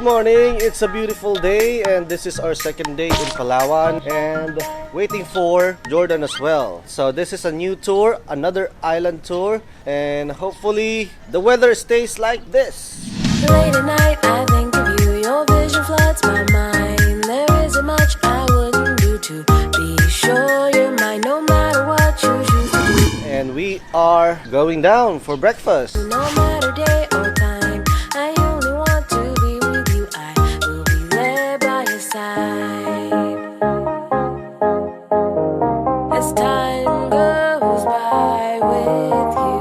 morning, it's a beautiful day and this is our second day in Palawan and waiting for Jordan as well. So this is a new tour, another island tour, and hopefully the weather stays like this. Late at night, I think of you, your vision floods my mind. There isn't much I wouldn't do to be sure you're mine, no matter what you choose to do. And we are going down for breakfast. No matter day or time, I only want to be with you. I will be there by your side. As time goes by with you.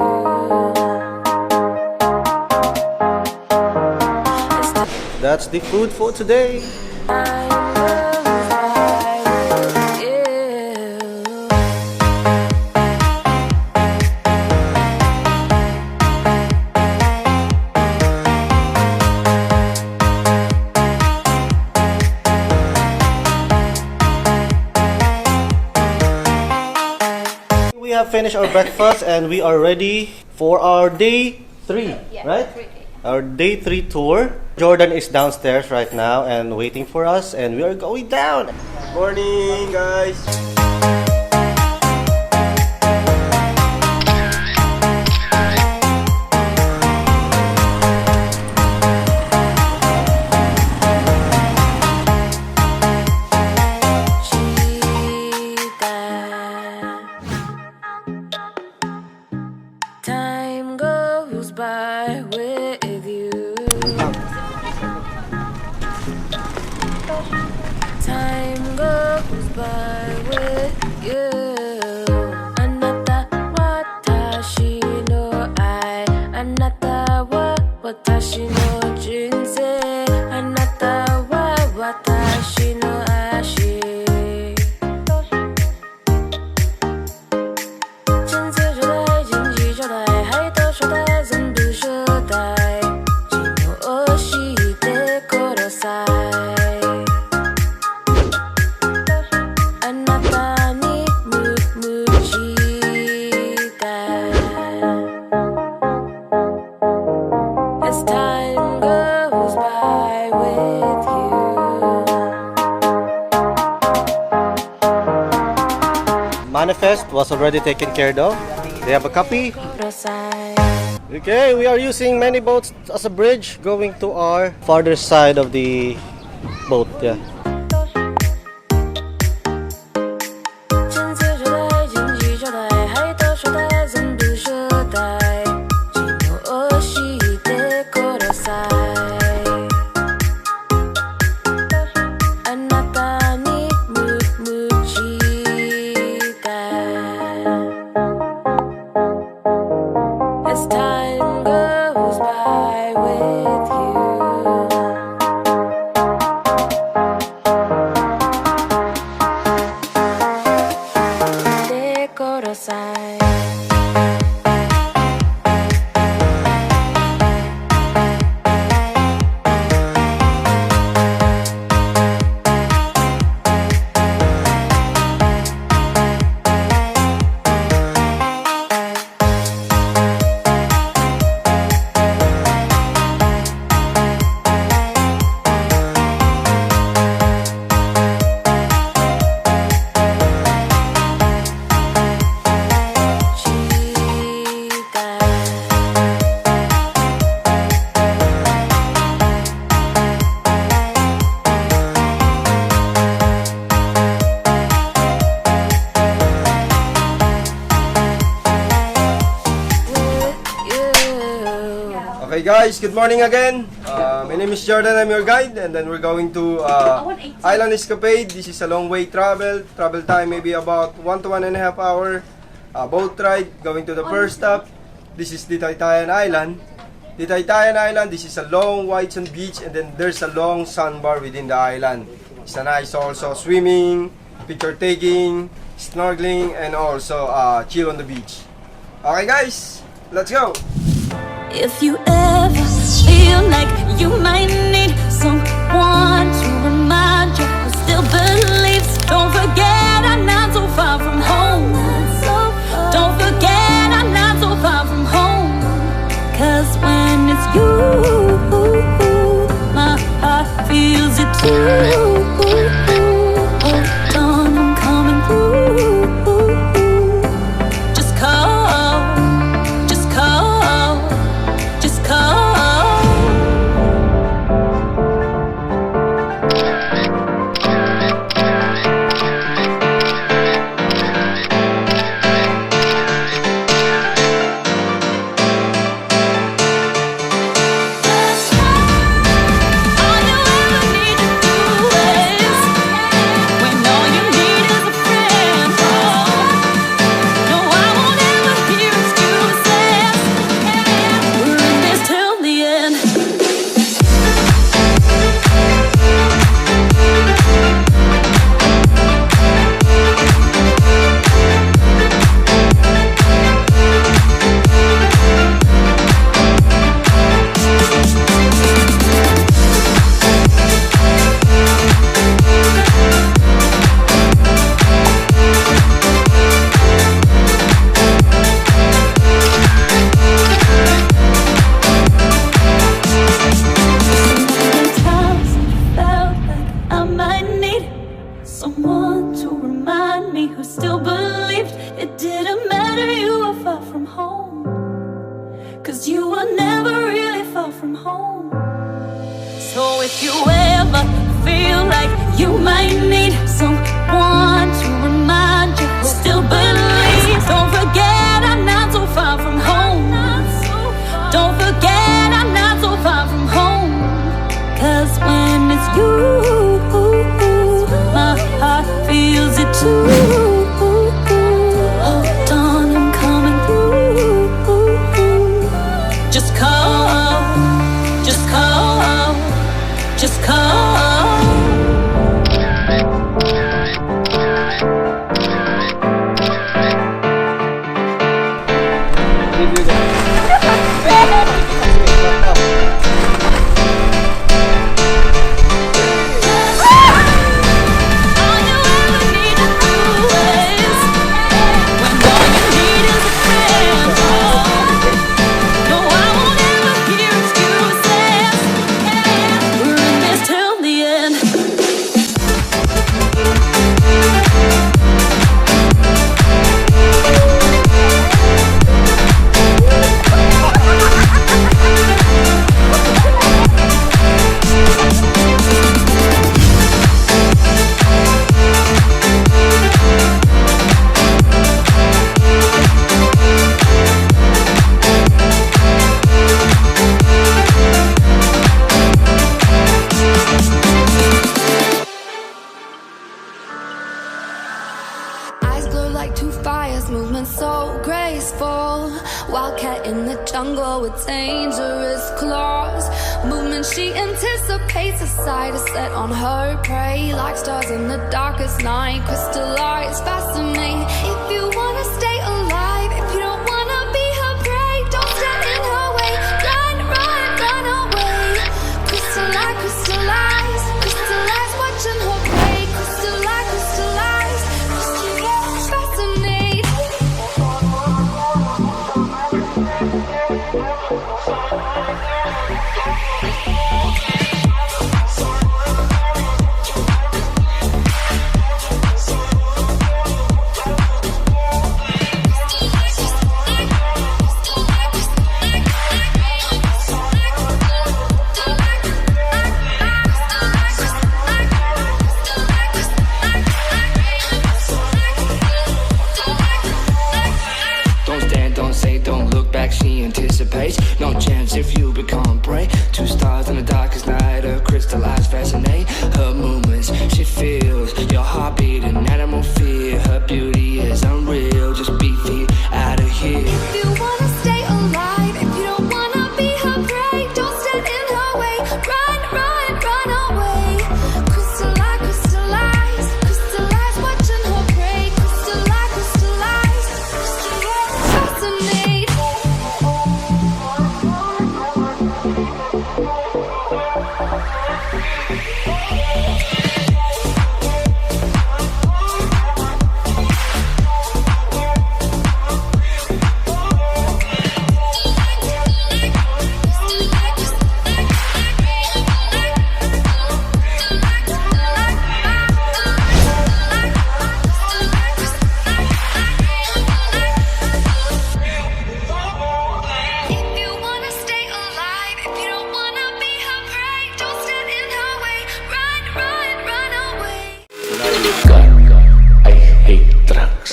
That's the food for today. Time goes by with you. We have finished our breakfast and we are ready for our day 3, right? Our day 3 tour. Jordan is downstairs right now and waiting for us, and we are going down. Morning, guys. Time goes by with you. Time goes by with you. Anata watashi no ai. Anata wa watashi no junsei. Anata wa watashi no ashi. 真自说带，经济说带，海盗说带，全部说带。君の教えてください。あなたに夢したい。As time goes by with you. Manifest was already taken care of. They have a copy. ください。 Okay, we are using many boats as a bridge going to our farther side of the boat. Yeah. 真自说带，经济说带，海盗说带，全部说带。君の教えてください。あなたに夢したい。As time goes by with you. De corazón. Okay guys, good morning again. My name is Jordan, I'm your guide, and then we're going to Island Escapade. This is a long way travel time maybe about 1 to 1.5 hour boat ride going to the first stop. This is Ditaytayan Island. Ditaytayan Island, this is a long white sand beach, and then there's a long sandbar within the island. It's a nice also swimming, picture taking, snorkeling, and also chill on the beach. Okay guys, let's go! If you ever feel like you might need someone to remind you who still believes, don't forget I'm not so far from home. Don't forget I'm not so far from home. 'Cause when it's you, my heart like me who still believed it didn't matter you were far from home. Cause you were never really far from home. So if you ever feel like you might need someone to remind you who still believes, don't forget I'm not so far from home. Don't forget I'm not so far from home. Cause when it's you, my heart feels it too. Hold on, I'm coming through. Just call, just call, just call. All you ever need to do is, when all you need is a friend. No, I won't ever hear excuses. We're in this till the end. Eyes glow like two fires, movement so graceful. Wildcat in the jungle with dangerous claws. Movement she anticipates, a sight is set on her prey. Like stars in the darkest night, crystallize, fascinate. If you wanna stay alive, if you don't wanna be her prey, don't stand in her way. Run, run, run away. Crystallize, crystallize, crystallize, watching her prey. Crystallize, crystallize, crystallize, fascinate. Don't stand, don't say, don't look back, she anticipates. No chance if you become prey. Two stars in the darkest night, her crystallized fascinate. Her movements, she feels your heartbeat, an animal fear. Her beauty is unreal, just beat feet out of here. If you wanna stay alive, if you don't wanna be her prey, don't stand in her way. Run, run, run away. Crystallize, crystallize, crystallize, watching her prey. Crystallize, crystallize, crystallize, fascinate. If you wanna stay alive, if you don't wanna be her prey, don't stand in her way. Run, run, run away. I hate drugs.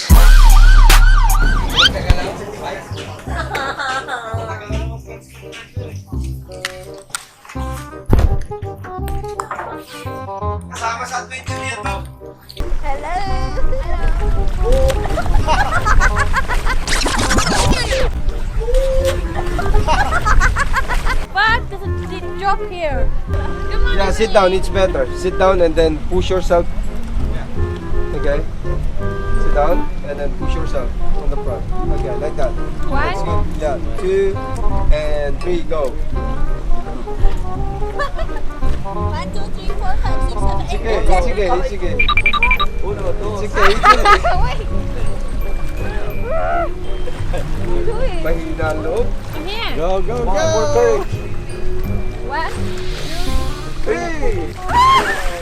Kasama sa adventure niya to. What? Doesn't it drop here? Yeah, sit down, it's better. Sit down and then push yourself. Okay? Sit down and then push yourself on the front. Okay, like that. That's good. Yeah, 2 and 3, go. 1, 2, 3, 4, 5, 6, 7, 8. Okay, it's okay, it's okay. It's okay, it's okay. Mahina ang loob. Here. Go, go, go! More courage. 1, 3!